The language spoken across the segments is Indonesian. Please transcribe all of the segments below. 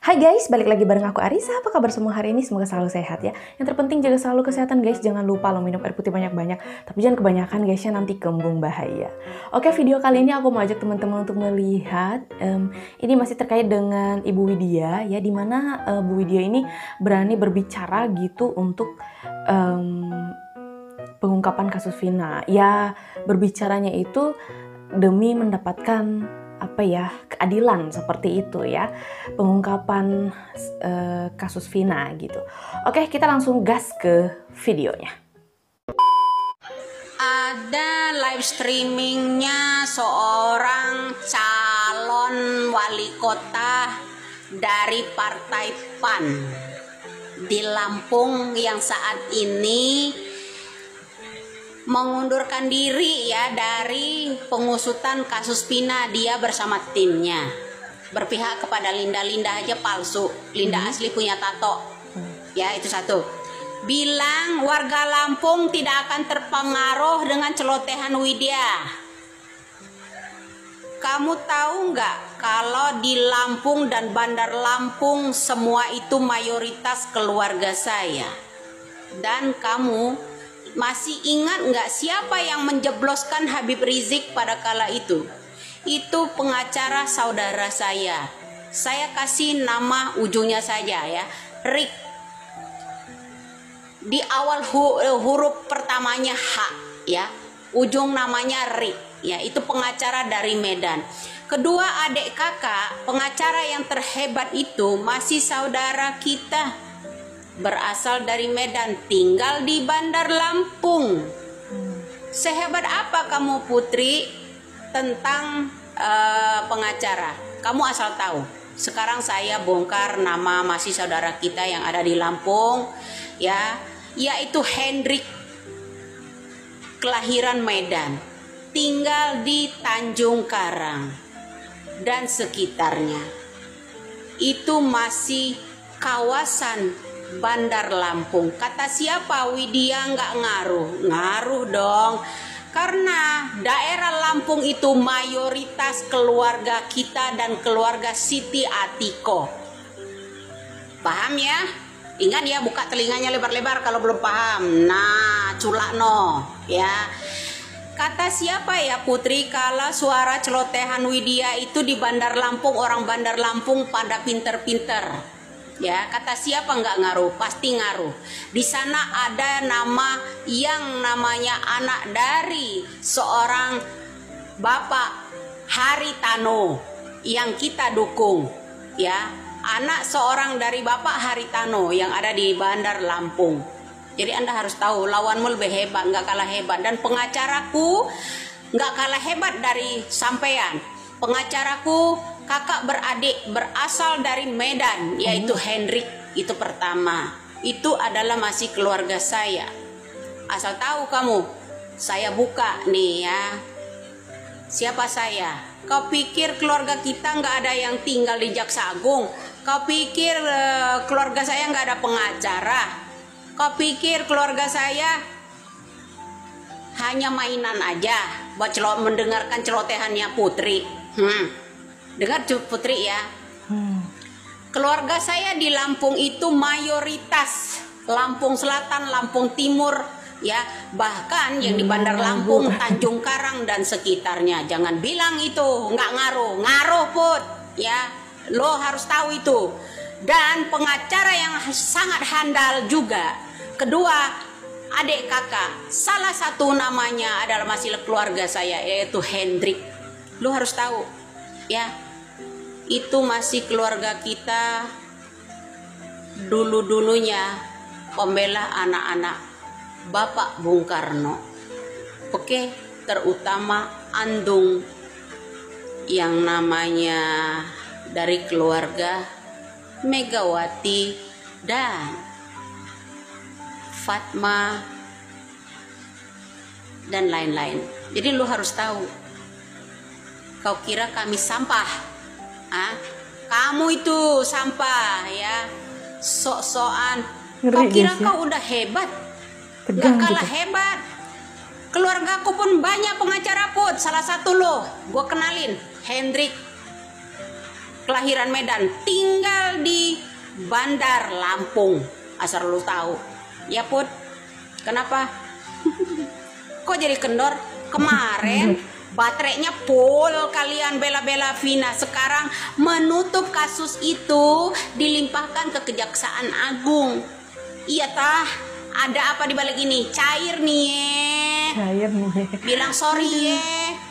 Hai guys, balik lagi bareng aku Arisa. Apa kabar semua hari ini? Semoga selalu sehat ya. Yang terpenting jaga selalu kesehatan guys. Jangan lupa lo minum air putih banyak-banyak. Tapi jangan kebanyakan guys ya, nanti kembung bahaya. Oke, video kali ini aku mau ajak teman-teman untuk melihat ini masih terkait dengan Ibu Widya ya, dimana Bu Widya ini berani berbicara gitu untuk pengungkapan kasus Vina. Ya, berbicaranya itu demi mendapatkan keadilan seperti itu ya, pengungkapan kasus Vina gitu. Oke, kita langsung gas ke videonya. Ada live streamingnya seorang calon wali kota dari Partai PAN di Lampung yang saat ini mengundurkan diri ya dari pengusutan kasus Vina. Dia bersama timnya berpihak kepada Linda aja palsu. Linda asli punya tato ya, itu satu. Bilang warga Lampung tidak akan terpengaruh dengan celotehan Widya. Kamu tahu nggak kalau di Lampung dan Bandar Lampung semua itu mayoritas keluarga saya? Dan kamu masih ingat nggak siapa yang menjebloskan Habib Rizik pada kala itu? Itu pengacara saudara saya. Saya kasih nama ujungnya saja ya, Rick. Di awal huruf pertamanya H ya, ujung namanya Rick ya. Itu pengacara dari Medan. Kedua adik kakak pengacara yang terhebat itu masih saudara kita, berasal dari Medan, tinggal di Bandar Lampung. Sehebat apa kamu Putri tentang pengacara? Kamu asal tahu. Sekarang saya bongkar nama masih saudara kita yang ada di Lampung ya, yaitu Hendrik, kelahiran Medan, tinggal di Tanjung Karang dan sekitarnya. Itu masih kawasan Bandar Lampung. Kata siapa Widya nggak ngaruh? Ngaruh dong. Karena daerah Lampung itu mayoritas keluarga kita dan keluarga Siti Atiko. Paham ya? Ingat ya, buka telinganya lebar-lebar kalau belum paham. Nah, culakno ya. Kata siapa ya Putri kalau suara celotehan Widya itu di Bandar Lampung, orang Bandar Lampung pada pinter-pinter. Ya, kata siapa nggak ngaruh? Pasti ngaruh. Di sana ada nama yang namanya anak dari seorang Bapak Haritano yang kita dukung. Ya, anak seorang dari Bapak Haritano yang ada di Bandar Lampung. Jadi Anda harus tahu lawanmu lebih hebat, nggak kalah hebat. Dan pengacaraku nggak kalah hebat dari sampean. Pengacaraku kakak beradik berasal dari Medan, yaitu Hendrik. Itu pertama. Itu adalah masih keluarga saya. Asal tahu kamu, saya buka nih ya. Siapa saya? Kau pikir keluarga kita nggak ada yang tinggal di Jaksa Agung? Kau pikir keluarga saya nggak ada pengacara? Kau pikir keluarga saya hanya mainan aja buat mendengarkan celotehannya Putri? Dengar Putri ya. Keluarga saya di Lampung itu mayoritas Lampung Selatan, Lampung Timur ya, bahkan yang di Bandar Lampung, Tanjung Karang dan sekitarnya. Jangan bilang itu nggak ngaruh. Ngaruh Put ya, lo harus tahu itu. Dan pengacara yang sangat handal juga. Kedua adik kakak, salah satu namanya adalah masih keluarga saya, yaitu Hendrik. Lo harus tahu ya, itu masih keluarga kita dulu-dulunya pembela anak-anak Bapak Bung Karno. Oke, terutama andung yang namanya dari keluarga Megawati dan Fatma dan lain-lain. Jadi lu harus tahu. Kau kira kami sampah? Kamu itu sampah ya, sok-sokan. Kau kira kau udah hebat? Gak kalah hebat. Keluargaku pun banyak pengacara Put. Salah satu lo, gue kenalin, Hendrik, kelahiran Medan, tinggal di Bandar Lampung. Asal lu tahu. Ya Put, kenapa? Kok jadi kendor? Kemarin baterainya full, kalian bela-bela Vina. Sekarang menutup kasus itu dilimpahkan ke Kejaksaan Agung. Iya tah, ada apa di balik ini? Cair nih ye. Cair nih. Bilang sorry ye,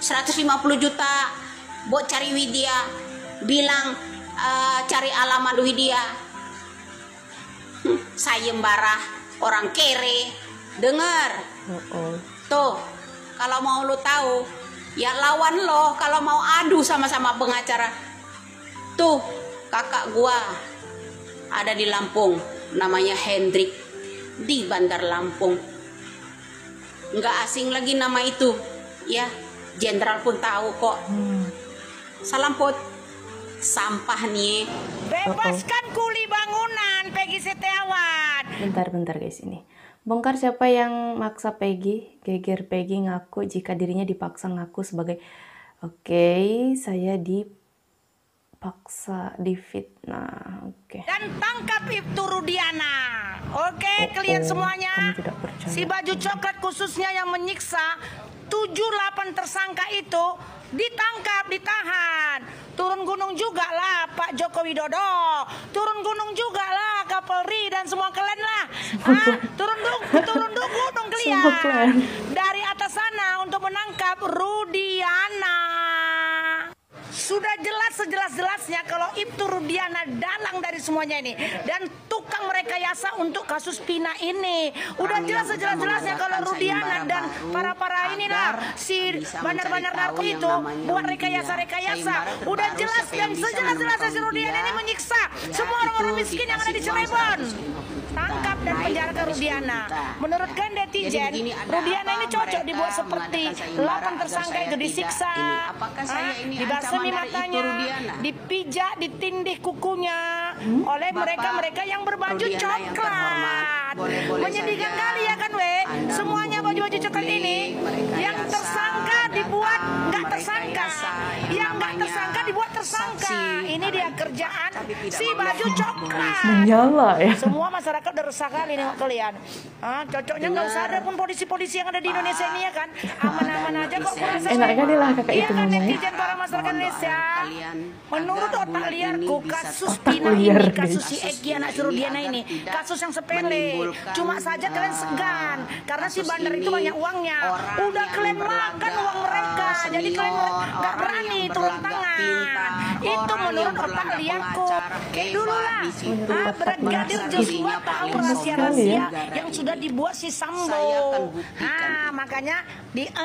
150 juta buat cari Widya. Bilang cari alamat Widya. Sayembara orang kere. Dengar. Tuh, kalau mau lu tahu, ya lawan lo kalau mau adu sama-sama pengacara. Tuh, kakak gua ada di Lampung, namanya Hendrik, di Bandar Lampung. Nggak asing lagi nama itu, ya. Jenderal pun tahu kok. Salam Put. Sampah nih. Bebaskan kuli bangunan Peggy Setiawan. Bentar guys, ini bongkar siapa yang maksa Peggy. Geger Peggy ngaku jika dirinya dipaksa ngaku sebagai saya dipaksa, difitnah. Dan tangkap Ibtu Rudiana. Kalian semuanya. Kamu tidak percaya. Si baju coklat khususnya yang menyiksa 7-8 tersangka itu ditangkap, ditahan. Turun gunung juga lah Pak Joko Widodo. Turun gunung juga lah Kapolri dan semua kalian lah. Turun gunung kalian. Dari atas sana untuk menangkap Rudiana. Sudah jelas sejelas-jelasnya kalau Ibtu Rudiana dalang dari semuanya ini dan tukang merekayasa untuk kasus Pina ini. Udah jelas sejelas-jelasnya kalau Rudiana dan para inilah si bandar-bandar narko itu buat rekayasa-rekayasa. Udah jelas dan sejelas-jelasnya si Rudiana ini menyiksa semua orang-orang miskin yang ada di Cirebon. Tangkap dan penjarakan Rudiana. Menurut kalian netizen, Rudiana ini cocok dibuat seperti 8 tersangka itu disiksa, dibasmi matanya, dipijak, ditindih kukunya oleh mereka-mereka yang berbaju coklat. Menyedihkan kali ya kan semuanya baju-baju coklat ini yang tersangka dibuat nggak tersangka, yang nggak tersangka dibuat tersangka. Ini dia kerjaan si baju coklat. Menyala ya. Semua masyarakat udah resah kali nengok kalian. Cocoknya nggak usah ada pun polisi-polisi yang ada di Indonesia ini ya kan. Aman-aman aja kok kurasa. Enak kali lah kakak itu kan ngomongnya. netizen para masyarakat Indonesia. Menurut otak liarku kasus Otak Pina liar, ini, kasus guys. si Egy anak Rudiana ini, kasus yang sepele. Cuma saja kalian segan karena si bandar itu banyak uangnya. Udah kalian makan uang mereka, jadi kalian nggak berani turun tangan. Itu menurut otak liarku. Kayak dulu lah. Brigadir Joshua tahu rahasia-rahasia yang sudah dibuat si Sambo. Makanya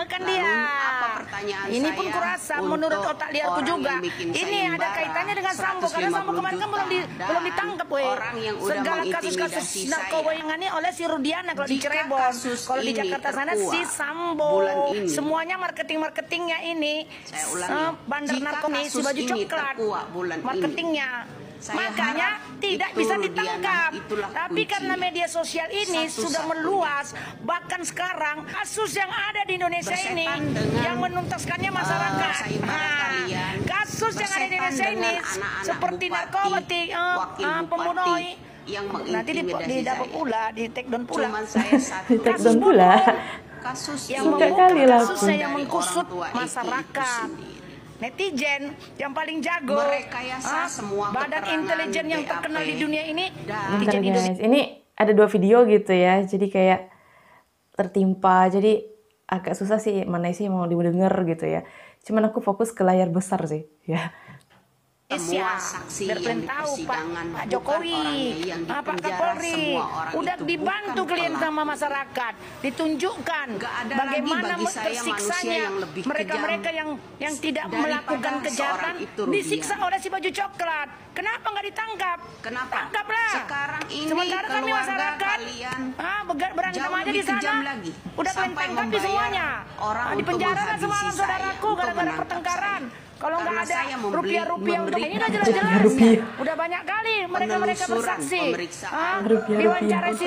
kan dia. Ini pun kurasa menurut otak liarku juga. Ini ada kaitannya dengan Sambo karena Sambo kemarin kan belum ditangkap segala kasus-kasus narkoba yang ini oleh si Rudiana kalau di Cirebon. Kalau di Jakarta sana si Sambo. Semuanya marketingnya ini bandar narkoba si baju coklat. Marketingnya. Makanya tidak bisa ditangkap. Tapi karena media sosial ini sudah meluas, bahkan sekarang kasus yang ada di Indonesia ini yang menuntaskannya masyarakat. Kasus yang ada di Indonesia ini seperti narkoba, pembunuh, nanti didapat pula, di take down pula. Di take down pula. Kasus yang membuka kasusnya yang mengkusut masyarakat. Netizen yang paling jago, badan intelijen yang terkenal di dunia ini. Bentar guys, ini ada 2 video gitu ya, jadi kayak tertimpa, jadi agak susah sih mana sih mau didengar gitu ya. Cuman aku fokus ke layar besar sih, ya. Semua saksi yang di persidangan, Pak Jokowi, Pak Kapolri, udah dibantu kalian sama masyarakat, ditunjukkan bagaimana tersiksanya mereka-mereka yang tidak melakukan kejahatan disiksa oleh si baju coklat. Kenapa nggak ditangkap? Kenapa? Tangkaplah. Sekarang ini sementara kami masyarakat berantem aja di sana. Udah kalian tangkap di semuanya. Di penjara kan semua saudaraku gara-gara pertengkaran. Kalau nggak ada rupiah-rupiah untuk ini udah jelas-jelas. Udah banyak kali mereka bersaksi. Diwawancara si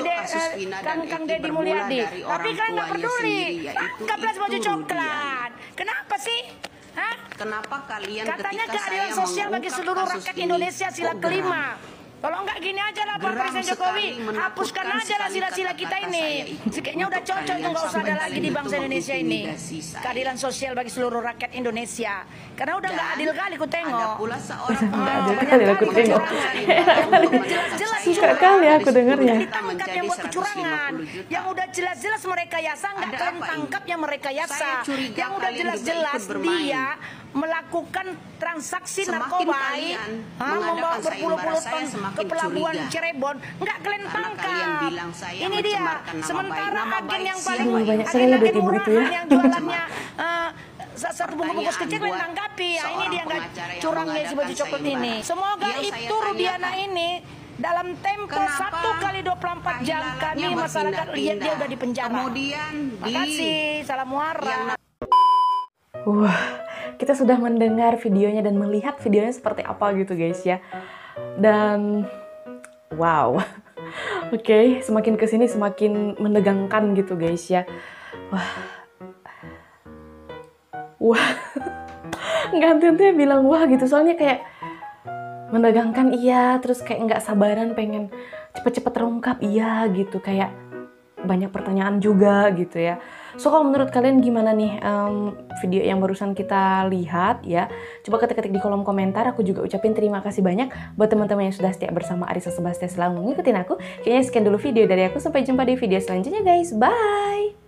Kang Deddy Mulyadi. Tapi kan nggak peduli. Tangkaplah baju coklat. Kenapa sih? Hah? Kenapa kalian Katanya ketika keadilan saya sosial bagi mengungkap seluruh kasus rakyat ini, Indonesia sila kok kelima. geram? Kalau enggak gini aja lah Pak Geram Presiden Jokowi, sekali, menakutkan hapuskan aja lah sekali sila-sila kita kata-kata ini. saya itu. Kayaknya udah Untuk cocok tuh kalian nggak usah ada sampai lagi di kalian bangsa itu Indonesia ini. mengintimidasi saya. Keadilan sosial bagi seluruh rakyat Indonesia. Karena udah nggak Dan adil kali ku tengok. ada pula seorang Nggak adil pemerintah kali banyak aku kali tengok. kecurangan. Yang Yang udah jelas-jelas Suka kali aku dengernya. ditangkap yang buat kecurangan. Yang udah jelas-jelas mereka yasa nggak Ada kalian apa ini? tangkap yang mereka yasa. Saya curiga Yang udah kalian juga jelas-jelas ikut bermain. dia melakukan transaksi Semakin narkoba kalian membawa mengadakan berpuluh-puluh sayembara, saya ton semakin ke pelabuhan curiga. Cirebon, nggak kalian Karena tangkap. kalian bilang saya Ini dia. mencemarkan nama Sementara baik. Nama agen baik yang siapa paling ini? Banyak sekali lihat agen ibu itu ya. murahan yang jualannya satu bungkus kecil Pertanyaan kalian tanggapi. Ya, ini buat dia nggak seorang pengacara yang curangnya si baju mengadakan coklat sayembara. ini. Semoga Yang saya itu Rudiana tanyakan, ini dalam tempo kenapa 1 kali 24 jam kami kehilangannya masyarakat lihat dia berpindah-pindah? udah di penjara. Kemudian Makasih, salam muara. Wah, kita sudah mendengar videonya dan melihat videonya seperti apa gitu guys ya. Dan wow. Oke, semakin kesini semakin menegangkan gitu guys ya. Wah. Nggak henti-hentinya bilang wah gitu, soalnya kayak menegangkan iya, terus kayak nggak sabaran pengen cepet-cepet terungkap iya gitu, kayak banyak pertanyaan juga gitu ya. So kalau menurut kalian gimana nih video yang barusan kita lihat ya? Coba ketik-ketik di kolom komentar. Aku juga ucapin terima kasih banyak buat teman-teman yang sudah setia bersama Arissa Sebastia selalu ngikutin aku. Kayaknya sekian dulu video dari aku. Sampai jumpa di video selanjutnya guys. Bye!